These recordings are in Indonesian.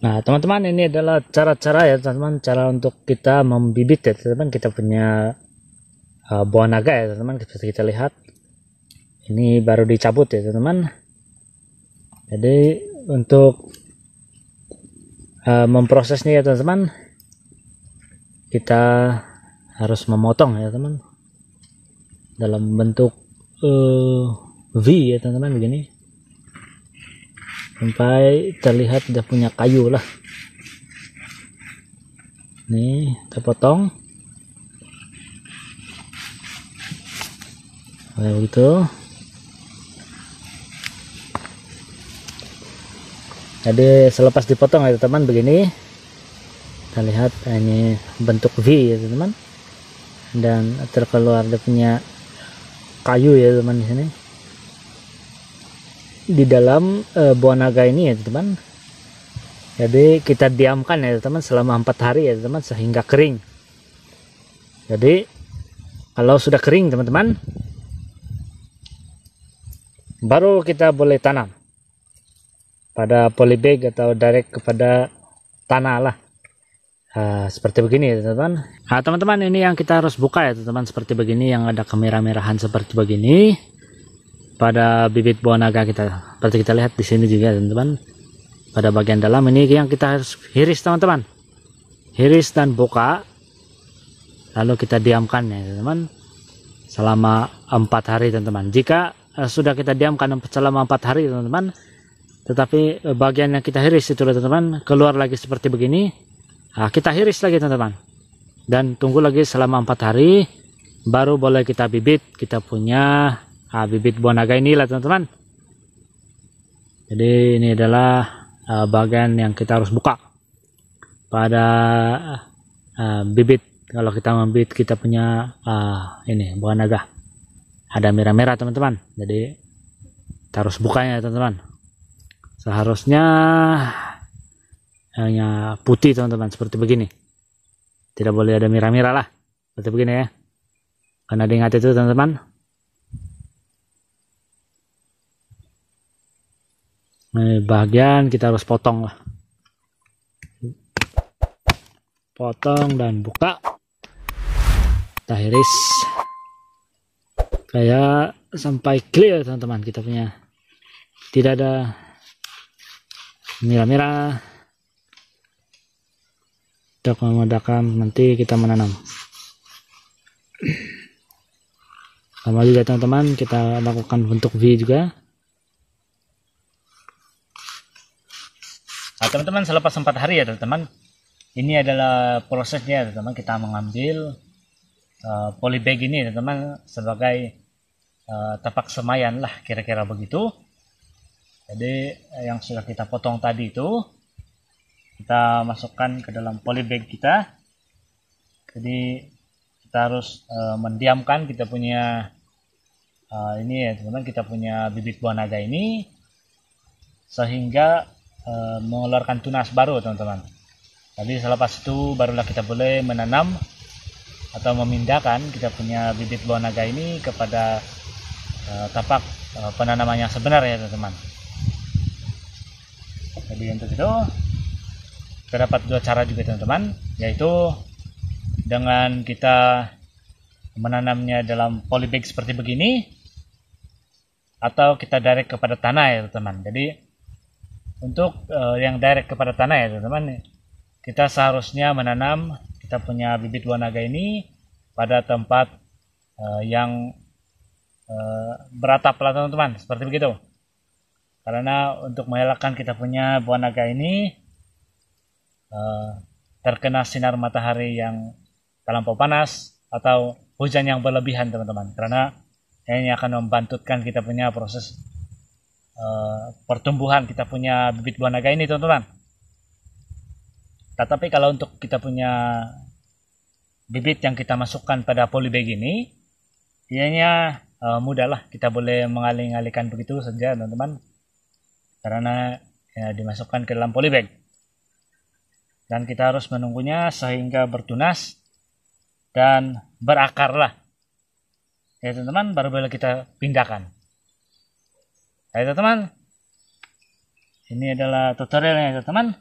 Nah, teman-teman, ini adalah cara-cara ya, teman-teman, cara untuk kita membibit ya, teman-teman. Kita punya buah naga ya, teman-teman. Seperti kita lihat, ini baru dicabut ya, teman-teman. Jadi untuk memprosesnya ya, teman-teman, kita harus memotong ya, teman, dalam bentuk V ya, teman-teman, begini, sampai terlihat dia punya kayu lah. Nih, kita potong kayak begitu. Jadi selepas dipotong ya, teman, begini, kita lihat ini bentuk V ya, teman, dan terkeluar dia punya kayu ya, teman, di sini di dalam buah naga ini ya, teman. Jadi kita diamkan ya, teman, selama 4 hari ya, teman, sehingga kering. Jadi kalau sudah kering, teman-teman, baru kita boleh tanam pada polybag atau direct kepada tanah lah. Seperti begini ya, teman-teman. Nah, teman-teman, ini yang kita harus buka ya, teman-teman, seperti begini, yang ada kemerah-merahan seperti begini pada bibit buah naga kita. Seperti kita lihat di sini juga, teman-teman, pada bagian dalam ini yang kita harus hiris, teman-teman. Hiris dan buka, lalu kita diamkan ya, teman-teman, selama 4 hari, teman-teman. Jika sudah kita diamkan selama 4 hari, teman-teman, tetapi bagian yang kita hiris itu, teman-teman, keluar lagi seperti begini, nah, kita hiris lagi, teman-teman, dan tunggu lagi selama 4 hari, baru boleh kita bibit. Kita punya bibit buah naga inilah, teman-teman. Jadi ini adalah bagian yang kita harus buka pada bibit. Kalau kita membibit kita punya ini buah naga, ada merah-merah, teman-teman. Jadi kita harus bukanya, teman-teman. Seharusnya hanya putih, teman-teman, seperti begini. Tidak boleh ada merah-merah lah, seperti begini ya. Karena diingat itu, teman-teman. Ini bagian kita harus potong lah. Potong dan buka. Kita iris kayak sampai clear, teman-teman. Kita punya tidak ada merah-merah, untuk memudahkan nanti kita menanam. Sama juga, teman-teman, kita lakukan bentuk V juga. Nah, teman-teman, selepas 4 hari ya, teman-teman, ini adalah prosesnya, teman-teman. Kita mengambil polybag ini, teman-teman, sebagai tapak semayan lah, kira-kira begitu. Jadi yang sudah kita potong tadi itu kita masukkan ke dalam polybag kita. Jadi kita harus mendiamkan kita punya ini ya, teman-teman, kita punya bibit buah naga ini sehingga mengeluarkan tunas baru, teman-teman. Jadi selepas itu barulah kita boleh menanam atau memindahkan kita punya bibit buah naga ini kepada tapak penanaman yang sebenar ya, teman-teman. Jadi untuk itu terdapat 2 cara juga, teman-teman, yaitu dengan kita menanamnya dalam polybag seperti begini, atau kita direct kepada tanah ya, teman-teman. Jadi untuk yang direct kepada tanah ya, teman-teman, kita seharusnya menanam kita punya bibit buah naga ini pada tempat yang beratap lah, teman-teman, seperti begitu. Karena untuk mengelakkan kita punya buah naga ini terkena sinar matahari yang terlampau panas atau hujan yang berlebihan, teman-teman. Karena ini akan membantutkan kita punya proses pertumbuhan kita punya bibit buah naga ini, teman-teman. Tetapi kalau untuk kita punya bibit yang kita masukkan pada polybag ini, ianya mudah lah, kita boleh mengalih-alihkan begitu saja, teman-teman, karena ya, dimasukkan ke dalam polybag. Dan kita harus menunggunya sehingga bertunas dan berakar lah ya, teman-teman, baru boleh kita pindahkan. Baik, teman-teman, ini adalah tutorialnya, teman-teman.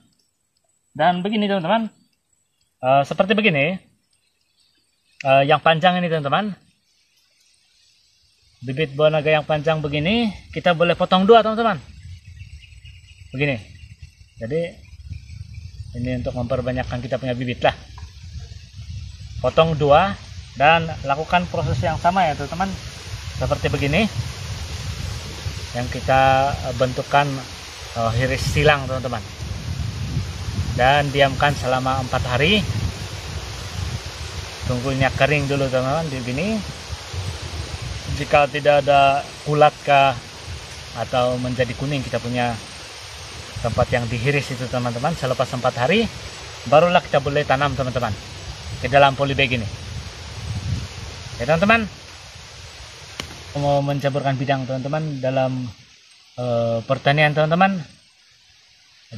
Dan begini teman-teman, seperti begini, yang panjang ini teman-teman, bibit buah naga yang panjang begini, kita boleh potong dua teman-teman, begini. Jadi ini untuk memperbanyakkan kita punya bibit lah, potong dua dan lakukan proses yang sama ya teman-teman, seperti begini, yang kita bentukkan hiris silang teman-teman, dan diamkan selama 4 hari. Tunggunya kering dulu teman-teman di sini. Jika tidak ada kulat kah atau menjadi kuning kita punya tempat yang dihiris itu teman-teman, selepas 4 hari barulah kita boleh tanam teman-teman ke dalam polybag ini ya teman-teman. Mau mencampurkan bidang teman-teman dalam pertanian teman-teman,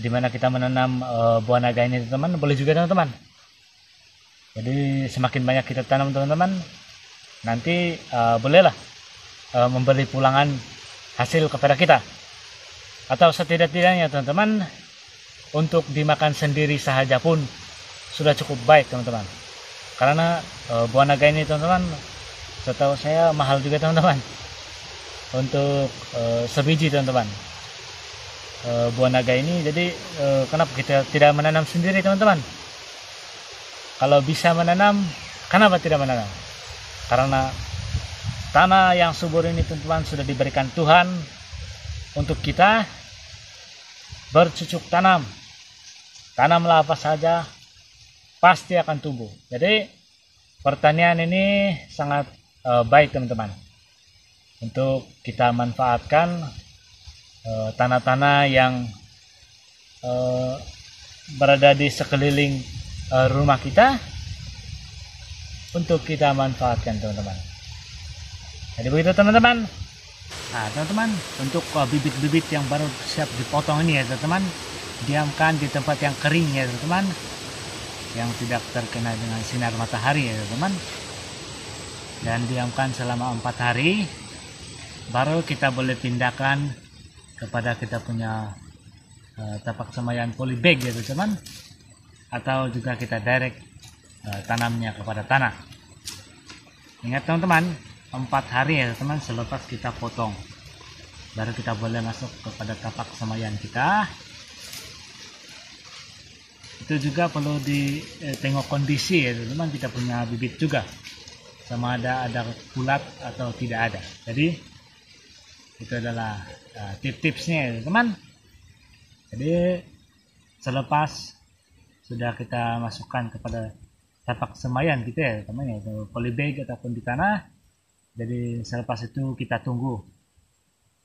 dimana kita menanam buah naga ini teman-teman, boleh juga teman-teman. Jadi semakin banyak kita tanam teman-teman, nanti bolehlah memberi pulangan hasil kepada kita, atau setidak-tidaknya teman-teman untuk dimakan sendiri saja pun sudah cukup baik teman-teman. Karena buah naga ini teman-teman, setahu saya mahal juga teman-teman, untuk sebiji teman-teman buah naga ini. Jadi kenapa kita tidak menanam sendiri teman-teman? Kalau bisa menanam, kenapa tidak menanam? Karena tanah yang subur ini teman-teman sudah diberikan Tuhan untuk kita bercucuk tanam. Tanamlah apa saja, pasti akan tumbuh. Jadi pertanian ini sangat baik teman-teman, untuk kita manfaatkan tanah-tanah yang berada di sekeliling rumah kita untuk kita manfaatkan teman-teman. Jadi begitu teman-teman. Nah teman-teman, untuk bibit-bibit yang baru siap dipotong ini ya teman-teman, diamkan di tempat yang kering ya teman-teman, yang tidak terkena dengan sinar matahari ya teman-teman, dan diamkan selama 4 hari. Baru kita boleh pindahkan kepada kita punya tapak semaian polybag ya teman-teman, atau juga kita direct tanamnya kepada tanah. Ingat teman-teman, 4 hari ya teman-teman selepas kita potong, baru kita boleh masuk kepada tapak semaian kita. Itu juga perlu ditengok kondisi ya teman-teman, kita punya bibit juga, sama ada kulat atau tidak ada. Jadi itu adalah tips-tipsnya ya teman. Jadi selepas sudah kita masukkan kepada tapak semaian kita ya teman ya, polybag ataupun di tanah. Jadi selepas itu kita tunggu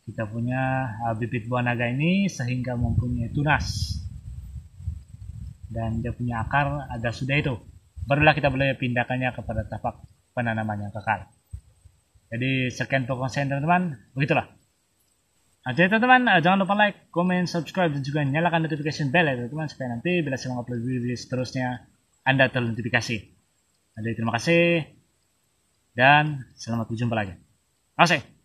kita punya bibit buah naga ini sehingga mempunyai tunas dan dia punya akar ada sudah itu, barulah kita boleh pindahkannya kepada tapak penanaman yang kekal. Jadi sekian pokoknya teman-teman, begitulah. Nah, jadi teman-teman jangan lupa like, comment, subscribe dan juga nyalakan notification bell ya teman-teman, supaya nanti bila saya mengupload video seterusnya Anda ternotifikasi. Jadi terima kasih dan selamat berjumpa lagi. Terima kasih.